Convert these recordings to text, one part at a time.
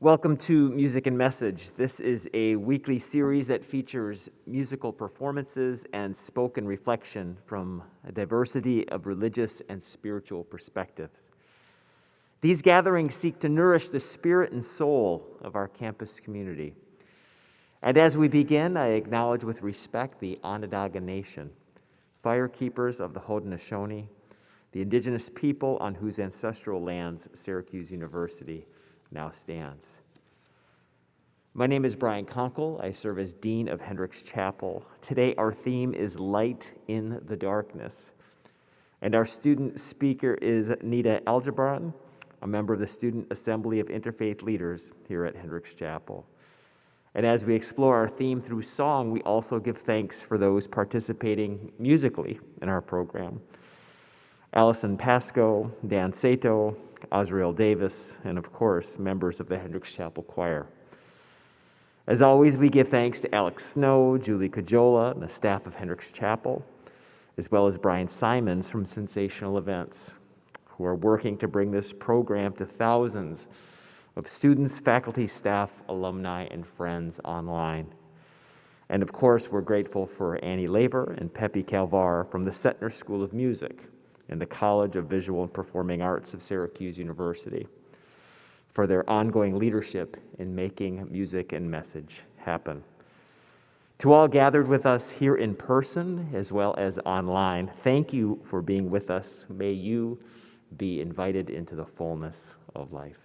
Welcome to Music and Message. This is a weekly series that features musical performances and spoken reflection from a diversity of religious and spiritual perspectives. These gatherings seek to nourish the spirit and soul of our campus community. And as we begin, I acknowledge with respect the Onondaga Nation, firekeepers of the Haudenosaunee, the indigenous people on whose ancestral lands Syracuse University now stands. My name is Brian Conkle. I serve as Dean of Hendricks Chapel. Today our theme is Light in the Darkness. And our student speaker is Nita Algebran, a member of the Student Assembly of Interfaith Leaders here at Hendricks Chapel. And as we explore our theme through song, we also give thanks for those participating musically in our program. Allison Pasco, Dan Sato, Azrael Davis, and of course, members of the Hendricks Chapel Choir. As always, we give thanks to Alex Snow, Julie Cajola, and the staff of Hendricks Chapel, as well as Brian Simons from Sensational Events, who are working to bring this program to thousands of students, faculty, staff, alumni, and friends online. And of course, we're grateful for Annie Laver and Pepe Calvar from the Setner School of Music and the College of Visual and Performing Arts of Syracuse University for their ongoing leadership in making music and message happen. To all gathered with us here in person as well as online, thank you for being with us. May you be invited into the fullness of life.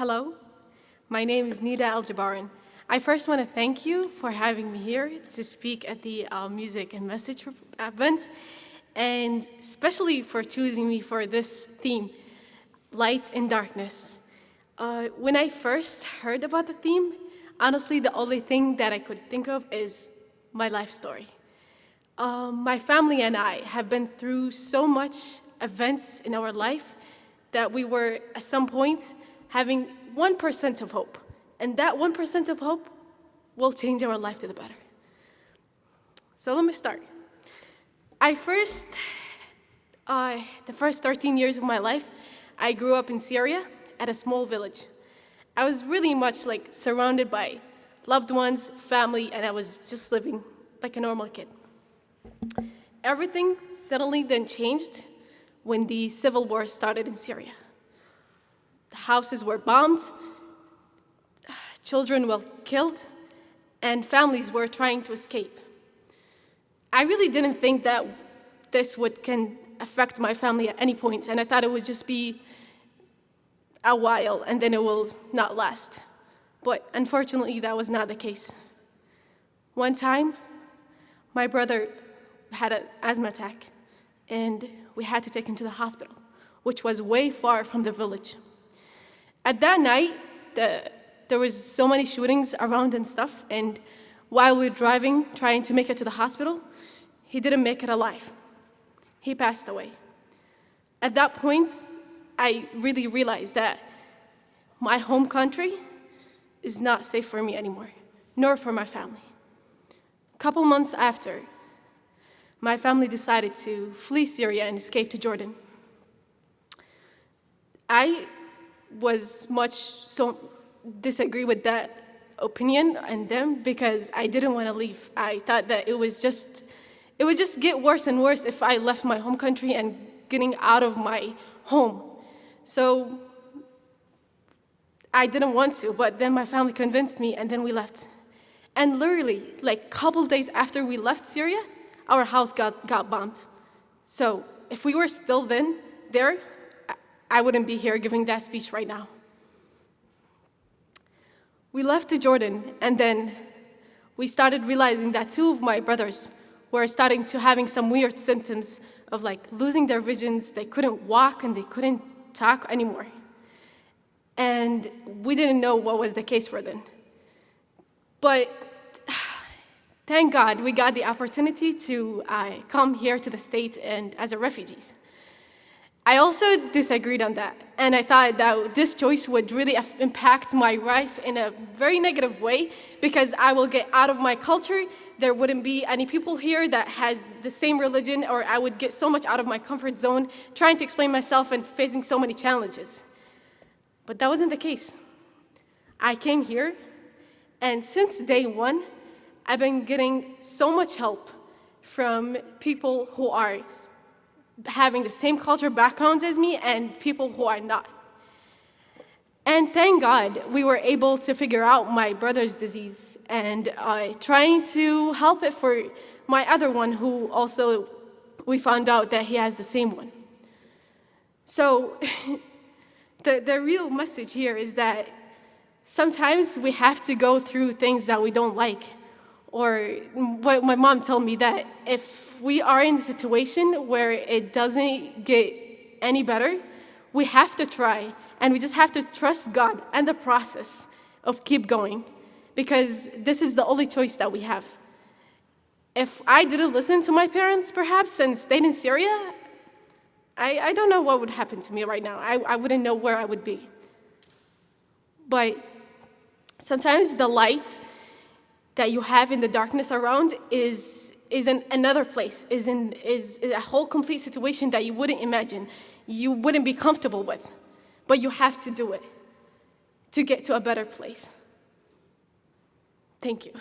Hello, my name is Nida Al-Jabaran. I first want to thank you for having me here to speak at the Music and Message event, and especially for choosing me for this theme, Light and Darkness. When I first heard about the theme, honestly, the only thing that I could think of is my life story. My family and I have been through so much events in our life that we were, at some point, having 1% of hope. And that 1% of hope will change our life to the better. So let me start. The first 13 years of my life, I grew up in Syria at a small village. I was really much like surrounded by loved ones, family, and I was just living like a normal kid. Everything suddenly then changed when the civil war started in Syria. The houses were bombed, children were killed, and families were trying to escape. I really didn't think that this can affect my family at any point, and I thought it would just be a while and then it will not last. But unfortunately, that was not the case. One time, my brother had an asthma attack, and we had to take him to the hospital, which was way far from the village. At that night, there was so many shootings around and stuff, and while we were driving, trying to make it to the hospital, he didn't make it alive. He passed away. At that point, I really realized that my home country is not safe for me anymore, nor for my family. A couple months after, my family decided to flee Syria and escape to Jordan. I was disagree with that opinion and them because I didn't want to leave. I thought that it would just get worse and worse if I left my home country and getting out of my home. So I didn't want to, but then my family convinced me and then we left. And literally, like a couple days after we left Syria, our house got bombed. So if we were still there, I wouldn't be here giving that speech right now. We left to Jordan, and then we started realizing that two of my brothers were starting to having some weird symptoms of like losing their visions. They couldn't walk and they couldn't talk anymore. And we didn't know what was the case for them. But thank God we got the opportunity to come here to the States and as refugees. I also disagreed on that, and I thought that this choice would really impact my life in a very negative way because I will get out of my culture. There wouldn't be any people here that has the same religion, or I would get so much out of my comfort zone trying to explain myself and facing so many challenges. But that wasn't the case. I came here, and since day one, I've been getting so much help from people who are having the same cultural backgrounds as me and people who are not. And thank God we were able to figure out my brother's disease and trying to help it for my other one who also, we found out that he has the same one. So the real message here is that sometimes we have to go through things that we don't like. Or what my mom told me, that if we are in a situation where it doesn't get any better, we have to try, and we just have to trust God and the process of keep going, because this is the only choice that we have. If I didn't listen to my parents, perhaps, and stayed in Syria, I don't know what would happen to me right now. I wouldn't know where I would be. But sometimes the light that you have in the darkness around is in another place, is a whole complete situation that you wouldn't imagine, you wouldn't be comfortable with, but you have to do it to get to a better place. Thank you.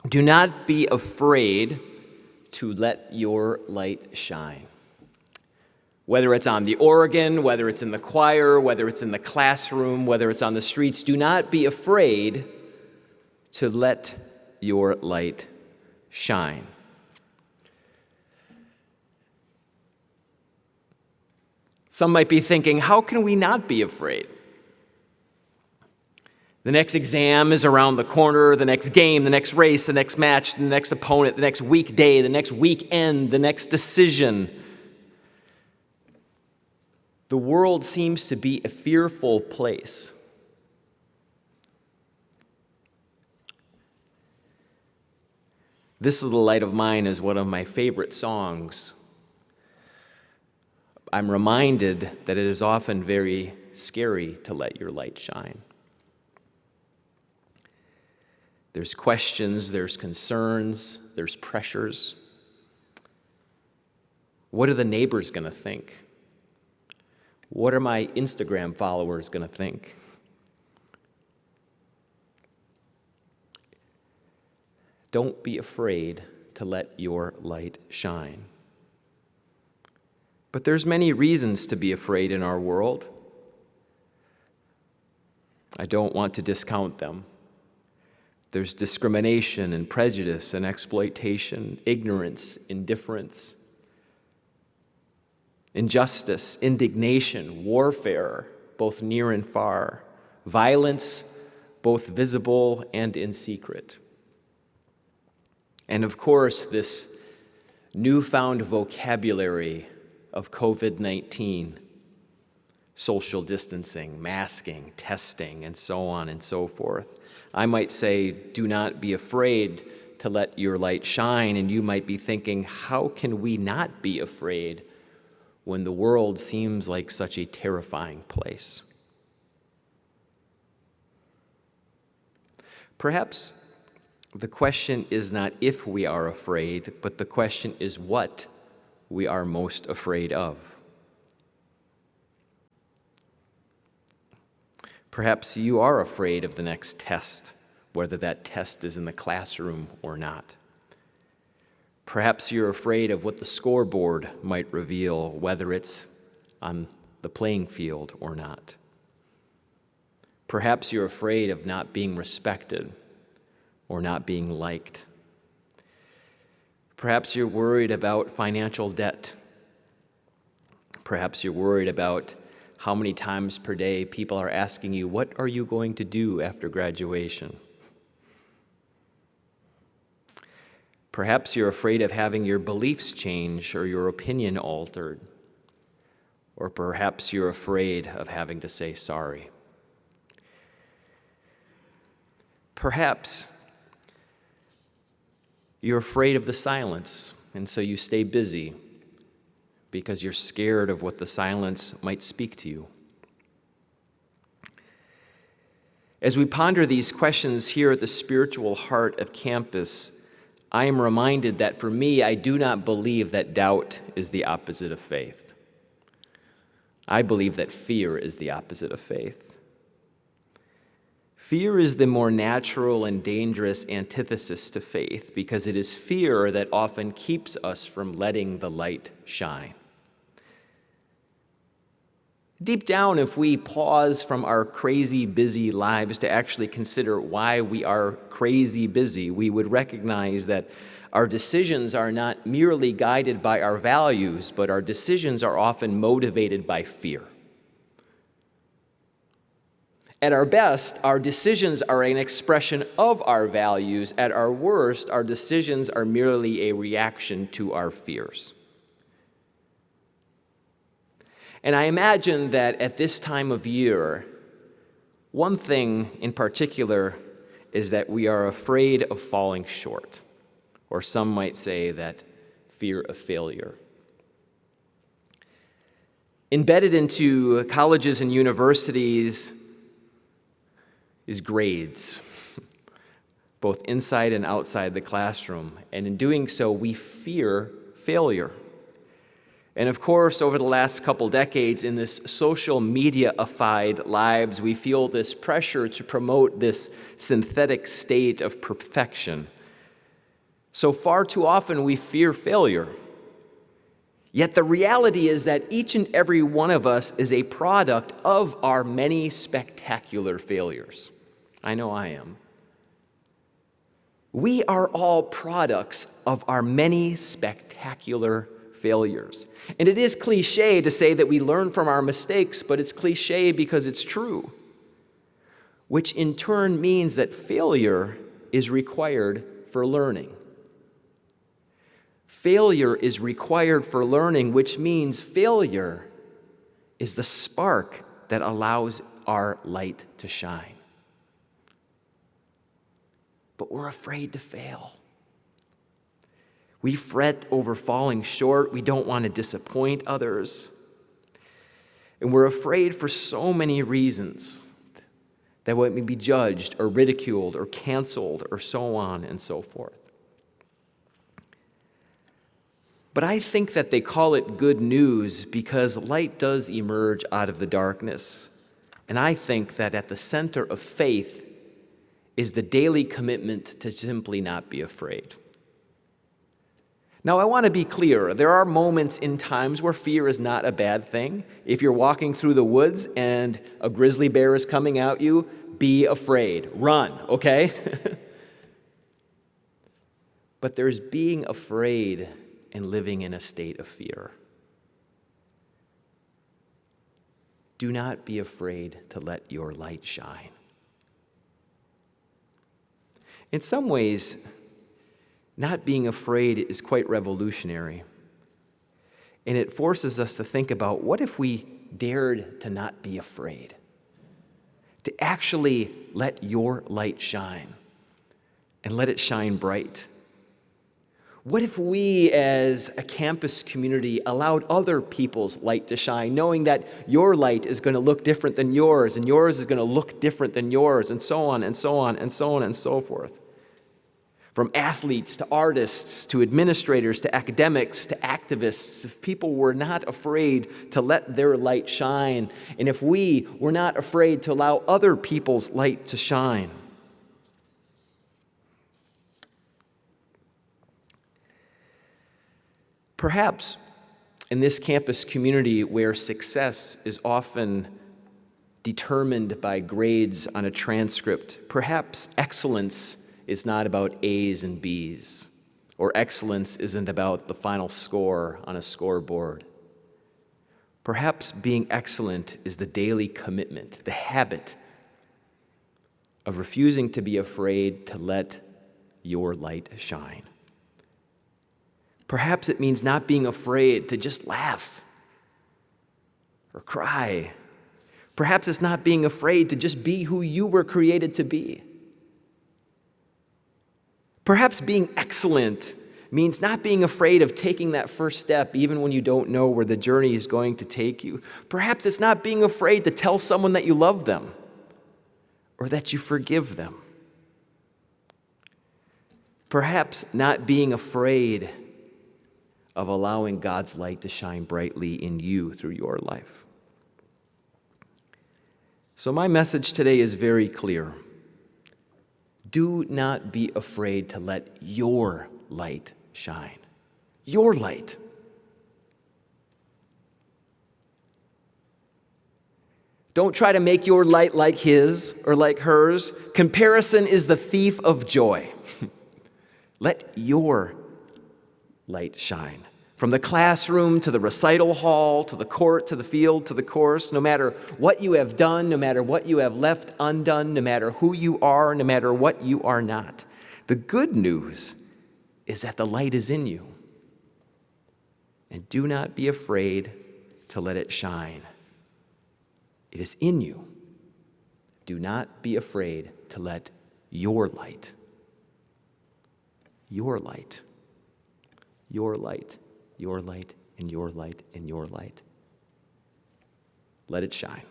Do not be afraid to let your light shine. Whether it's on the organ, whether it's in the choir, whether it's in the classroom, whether it's on the streets, do not be afraid to let your light shine. Some might be thinking, how can we not be afraid? The next exam is around the corner, the next game, the next race, the next match, the next opponent, the next weekday, the next weekend, the next decision. The world seems to be a fearful place. This Little Light of Mine is one of my favorite songs. I'm reminded that it is often very scary to let your light shine. There's questions, there's concerns, there's pressures. What are the neighbors going to think? What are my Instagram followers going to think? Don't be afraid to let your light shine. But there's many reasons to be afraid in our world. I don't want to discount them. There's discrimination and prejudice and exploitation, ignorance, indifference, injustice, indignation, warfare, both near and far, violence, both visible and in secret. And of course, this newfound vocabulary of COVID-19, social distancing, masking, testing, and so on and so forth. I might say, do not be afraid to let your light shine, and you might be thinking, how can we not be afraid when the world seems like such a terrifying place? Perhaps the question is not if we are afraid, but the question is what we are most afraid of. Perhaps you are afraid of the next test, whether that test is in the classroom or not. Perhaps you're afraid of what the scoreboard might reveal, whether it's on the playing field or not. Perhaps you're afraid of not being respected or not being liked. Perhaps you're worried about financial debt. Perhaps you're worried about how many times per day people are asking you, what are you going to do after graduation? Perhaps you're afraid of having your beliefs changed or your opinion altered. Or perhaps you're afraid of having to say sorry. Perhaps you're afraid of the silence, and so you stay busy because you're scared of what the silence might speak to you. As we ponder these questions here at the spiritual heart of campus, I am reminded that for me, I do not believe that doubt is the opposite of faith. I believe that fear is the opposite of faith. Fear is the more natural and dangerous antithesis to faith because it is fear that often keeps us from letting the light shine. Deep down, if we pause from our crazy busy lives to actually consider why we are crazy busy, we would recognize that our decisions are not merely guided by our values, but our decisions are often motivated by fear. At our best, our decisions are an expression of our values. At our worst, our decisions are merely a reaction to our fears. And I imagine that at this time of year, one thing in particular is that we are afraid of falling short, or some might say that fear of failure. Embedded into colleges and universities is grades, both inside and outside the classroom. And in doing so, we fear failure. And of course, over the last couple decades, in this social media-ified lives, we feel this pressure to promote this synthetic state of perfection, So far too often we fear failure. Yet the reality is that each and every one of us is a product of our many spectacular failures. I know I am. We are all products of our many spectacular failures. And it is cliche to say that we learn from our mistakes, but it's cliche because it's true. Which in turn means that failure is required for learning. Failure is required for learning, which means failure is the spark that allows our light to shine. But we're afraid to fail. We fret over falling short. We don't want to disappoint others. And we're afraid for so many reasons that we may be judged or ridiculed or canceled or so on and so forth. But I think that they call it good news because light does emerge out of the darkness. And I think that at the center of faith is the daily commitment to simply not be afraid. Now, I want to be clear. There are moments in times where fear is not a bad thing. If you're walking through the woods and a grizzly bear is coming at you, be afraid. Run, okay? But there's being afraid and living in a state of fear. Do not be afraid to let your light shine. In some ways, not being afraid is quite revolutionary. And it forces us to think about, what if we dared to not be afraid? To actually let your light shine, and let it shine bright. What if we as a campus community allowed other people's light to shine, knowing that your light is going to look different than yours, and yours is going to look different than yours, and so on and so on and so on and so forth? From athletes to artists to administrators to academics to activists, if people were not afraid to let their light shine, and if we were not afraid to allow other people's light to shine. Perhaps in this campus community where success is often determined by grades on a transcript, perhaps excellence is not about A's and B's, or excellence isn't about the final score on a scoreboard. Perhaps being excellent is the daily commitment, the habit of refusing to be afraid to let your light shine. Perhaps it means not being afraid to just laugh or cry. Perhaps it's not being afraid to just be who you were created to be. Perhaps being excellent means not being afraid of taking that first step even when you don't know where the journey is going to take you. Perhaps it's not being afraid to tell someone that you love them or that you forgive them. Perhaps not being afraid of allowing God's light to shine brightly in you through your life. So my message today is very clear. Do not be afraid to let your light shine. Your light. Don't try to make your light like his or like hers. Comparison is the thief of joy. Let your light shine. From the classroom to the recital hall, to the court, to the field, to the course, no matter what you have done, no matter what you have left undone, no matter who you are, no matter what you are not. The good news is that the light is in you. And do not be afraid to let it shine. It is in you. Do not be afraid to let your light, your light, your light, your light, and your light, and your light. Let it shine.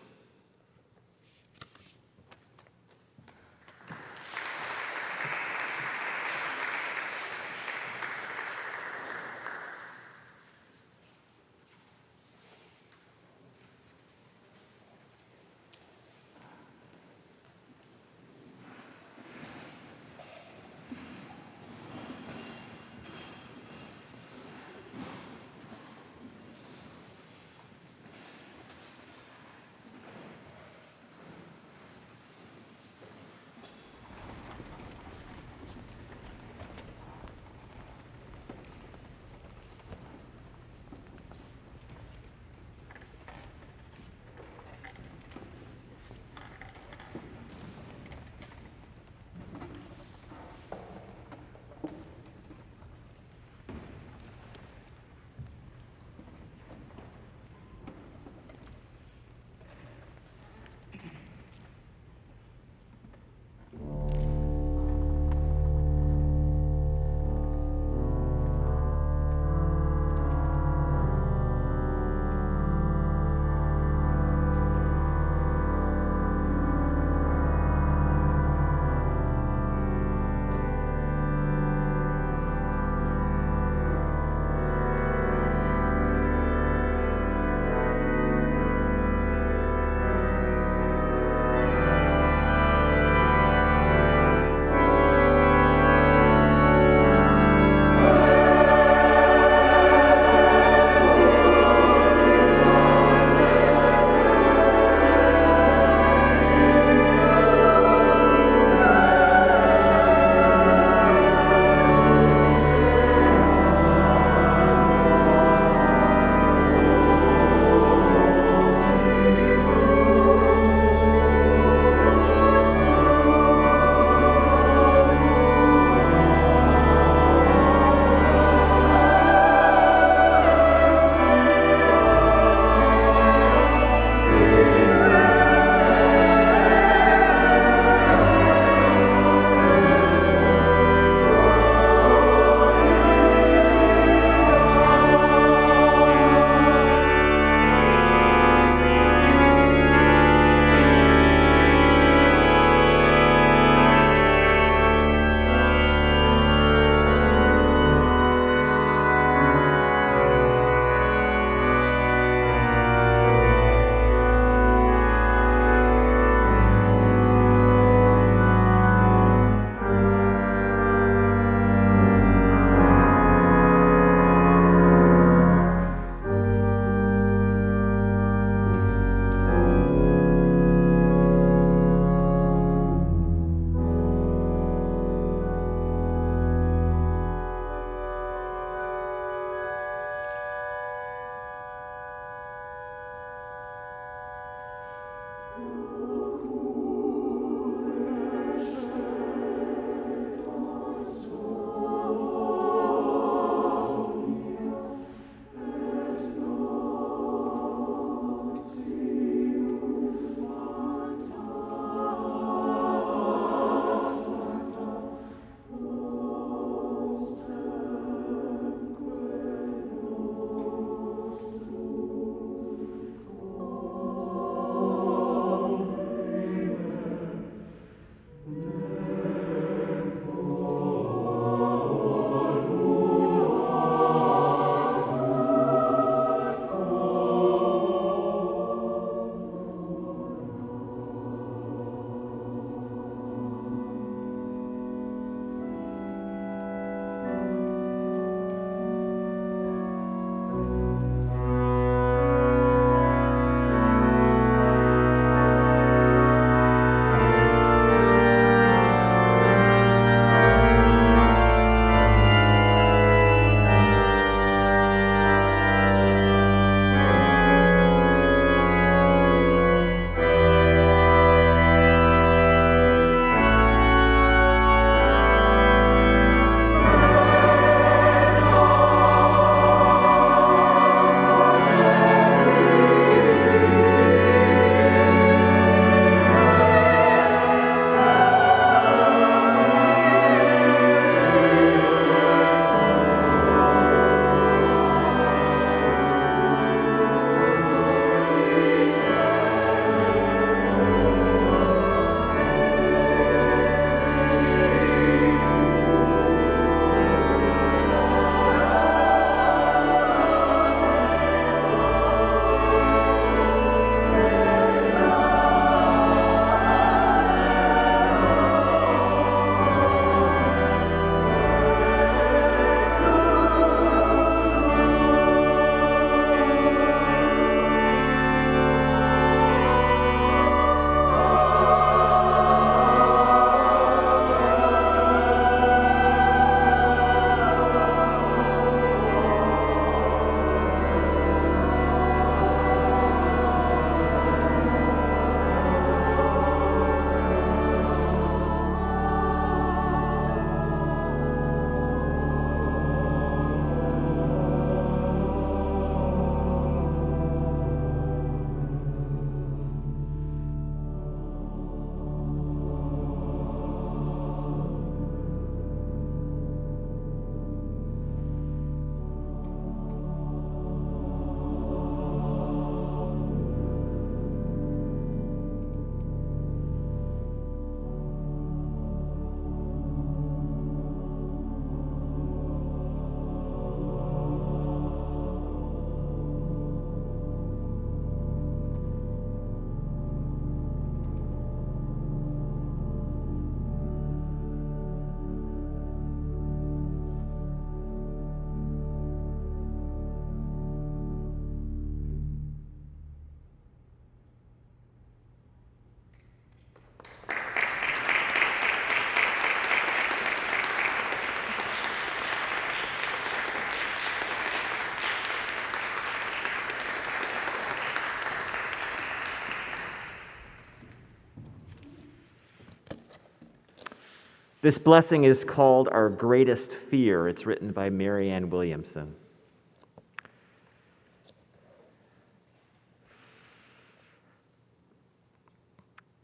This blessing is called Our Greatest Fear. It's written by Marianne Williamson.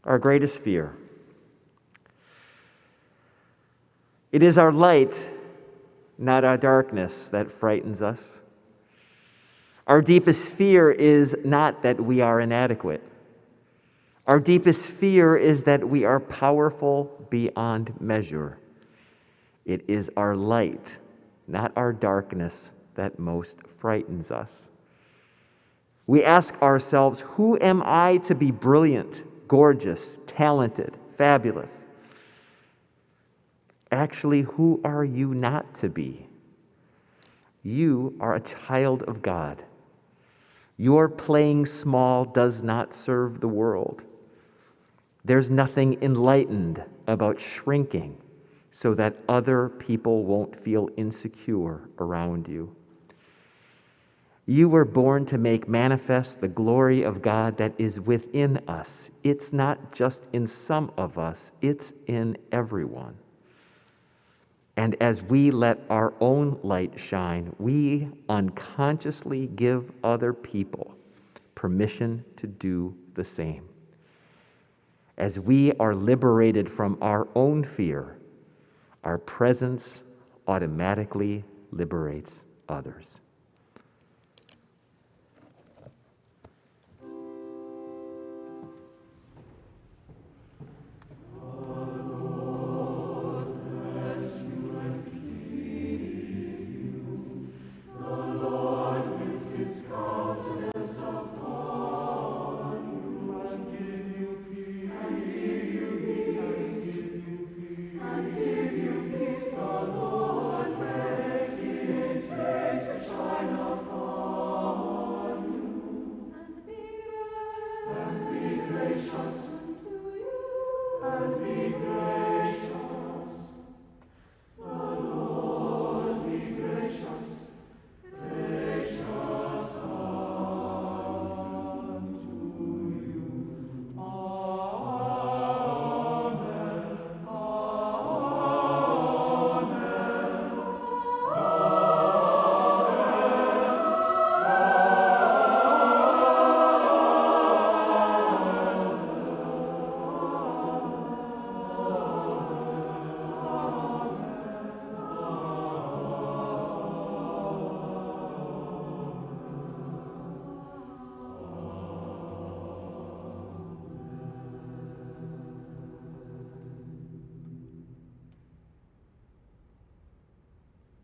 Our greatest fear. It is our light, not our darkness, that frightens us. Our deepest fear is not that we are inadequate. Our deepest fear is that we are powerful beyond measure. It is our light, not our darkness, that most frightens us. We ask ourselves, who am I to be brilliant, gorgeous, talented, fabulous? Actually, who are you not to be? You are a child of God. Your playing small does not serve the world. There's nothing enlightened about shrinking so that other people won't feel insecure around you. You were born to make manifest the glory of God that is within us. It's not just in some of us, it's in everyone. And as we let our own light shine, we unconsciously give other people permission to do the same. As we are liberated from our own fear, our presence automatically liberates others.